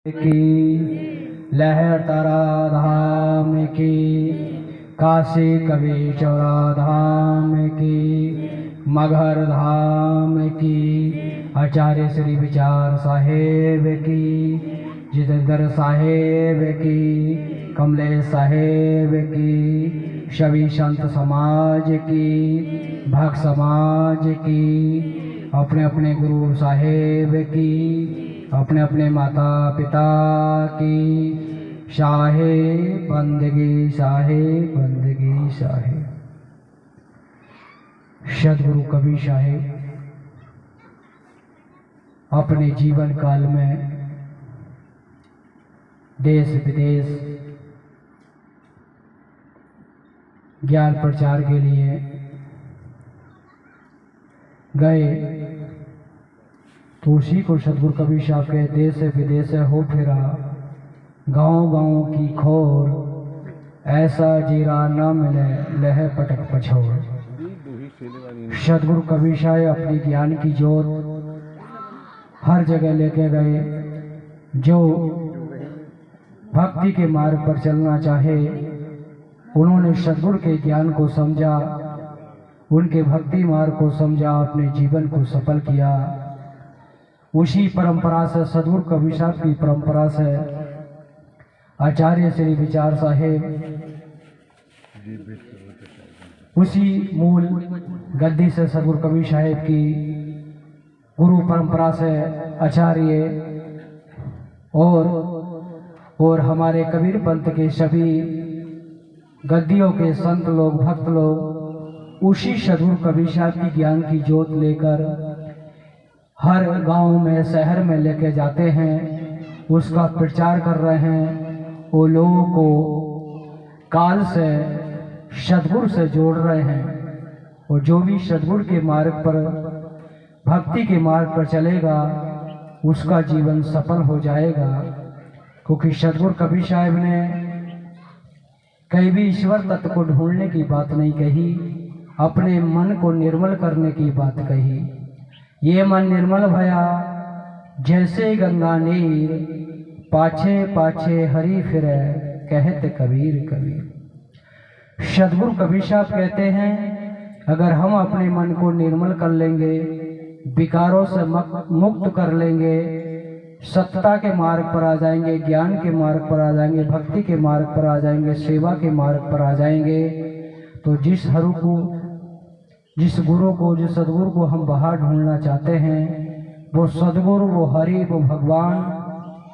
की लहर तारा धाम की, काशी कवि चौरा धाम की, मगहर धाम की, आचार्य श्री विचार साहेब की, जितेंद्र साहेब की, कमलेश साहेब की, सभी संत समाज की, भक्त समाज की, अपने अपने गुरु साहेब की, अपने अपने माता पिता की शाहे बंदगी, शाहे बंदगी, शाहे। सदगुरु कबीर साहेब अपने जीवन काल में देश विदेश ज्ञान प्रचार के लिए गए, तो उसी को सदगुरु कबीर साहब के देश विदेश हो फिरा, गाँव गाँव की खोर, ऐसा जीरा न मिले लह पटक पछोड़। सदगुरु कबीर साहब अपनी ज्ञान की जोत हर जगह लेके गए। जो भक्ति के मार्ग पर चलना चाहे, उन्होंने सदगुरु के ज्ञान को समझा, उनके भक्ति मार्ग को समझा, अपने जीवन को सफल किया। उसी परंपरा से, सदगुरु कबीर साहब की परंपरा से, आचार्य श्री विचार साहेब उसी मूल गद्दी से, सदगुरु कबीर साहेब की गुरु परंपरा से आचार्य और हमारे कबीर पंथ के सभी गद्दियों के संत लोग, भक्त लोग उसी सदगुरु कबीर साहब की ज्ञान की जोत लेकर हर गांव में, शहर में लेके जाते हैं, उसका प्रचार कर रहे हैं। वो लोगों को काल से सदगुरु से जोड़ रहे हैं, और जो भी सदगुरु के मार्ग पर, भक्ति के मार्ग पर चलेगा, उसका जीवन सफल हो जाएगा। क्योंकि सदगुरु कबीर साहब ने कहीं भी ईश्वर तत्व को ढूंढने की बात नहीं कही, अपने मन को निर्मल करने की बात कही। ये मन निर्मल भया जैसे गंगा नीर, पाछे पाछे हरि फिरे कहते कबीर कबीर। सदगुरु कबीर साहब कहते हैं, अगर हम अपने मन को निर्मल कर लेंगे, विकारों से मुक्त कर लेंगे, सत्ता के मार्ग पर आ जाएंगे, ज्ञान के मार्ग पर आ जाएंगे, भक्ति के मार्ग पर आ जाएंगे, सेवा के मार्ग पर आ जाएंगे, तो जिस गुरु को, जिस सदगुरु को हम बाहर ढूंढना चाहते हैं, वो सदगुरु, वो हरि, वो भगवान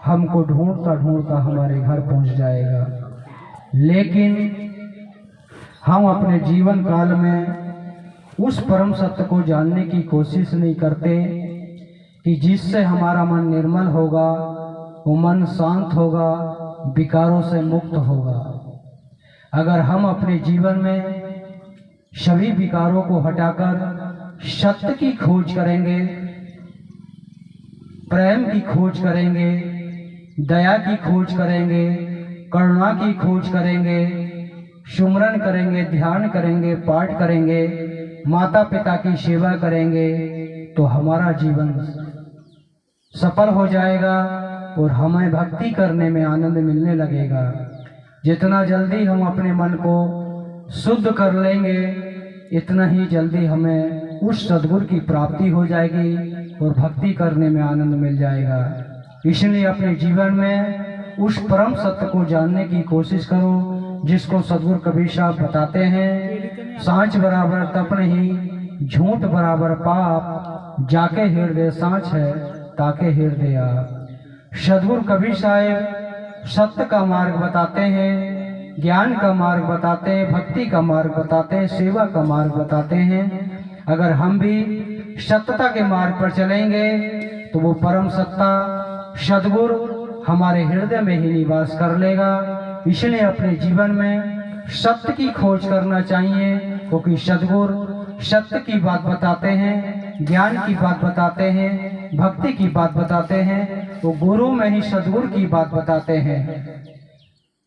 हमको ढूंढता ढूंढता हमारे घर पहुंच जाएगा। लेकिन हम अपने जीवन काल में उस परम सत्य को जानने की कोशिश नहीं करते कि जिससे हमारा मन निर्मल होगा, वो मन शांत होगा, विकारों से मुक्त होगा। अगर हम अपने जीवन में सभी विकारों को हटाकर सत्य की खोज करेंगे, प्रेम की खोज करेंगे, दया की खोज करेंगे, करुणा की खोज करेंगे, सुमरन करेंगे, ध्यान करेंगे, पाठ करेंगे, माता पिता की सेवा करेंगे, तो हमारा जीवन सफल हो जाएगा और हमें भक्ति करने में आनंद मिलने लगेगा। जितना जल्दी हम अपने मन को शुद्ध कर लेंगे, इतना ही जल्दी हमें उस सदगुरु की प्राप्ति हो जाएगी और भक्ति करने में आनंद मिल जाएगा। इसलिए अपने जीवन में उस परम सत्य को जानने की कोशिश करो, जिसको सदगुरु कबीर साहब बताते हैं, सांच बराबर तप नहीं, झूठ बराबर पाप, जाके हृदय सांच है, ताके हृदय आप। सदगुरु कबीर साहब सत्य का मार्ग बताते हैं, ज्ञान का मार्ग बताते हैं, भक्ति का मार्ग बताते हैं, सेवा का मार्ग बताते हैं। अगर हम भी सत्यता के मार्ग पर चलेंगे, तो वो परम सत्ता सदगुरु हमारे हृदय में ही निवास कर लेगा। इसलिए अपने जीवन में सत्य की खोज करना चाहिए, क्योंकि सदगुरु सत्य की बात बताते हैं, ज्ञान की बात बताते हैं, भक्ति की बात बताते हैं, तो गुरु में ही सदगुरु की बात बताते हैं।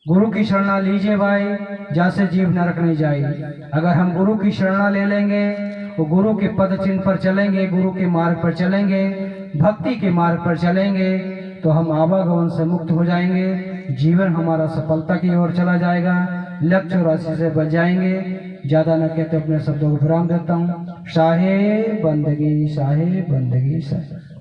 गुरु की शरणा लीजिए भाई, जैसे जीव नरक नहीं जाए। अगर हम गुरु की शरणा ले लेंगे, तो गुरु के पद चिन्ह पर चलेंगे, गुरु के मार्ग पर चलेंगे, भक्ति के मार्ग पर चलेंगे, तो हम आवागमन से मुक्त हो जाएंगे, जीवन हमारा सफलता की ओर चला जाएगा, लक्ष्य और राशि से बच जाएंगे। ज़्यादा न कहते अपने शब्दों को विराम देता हूँ। शाहे बंदगी, शाहे बंदगी, शाहे।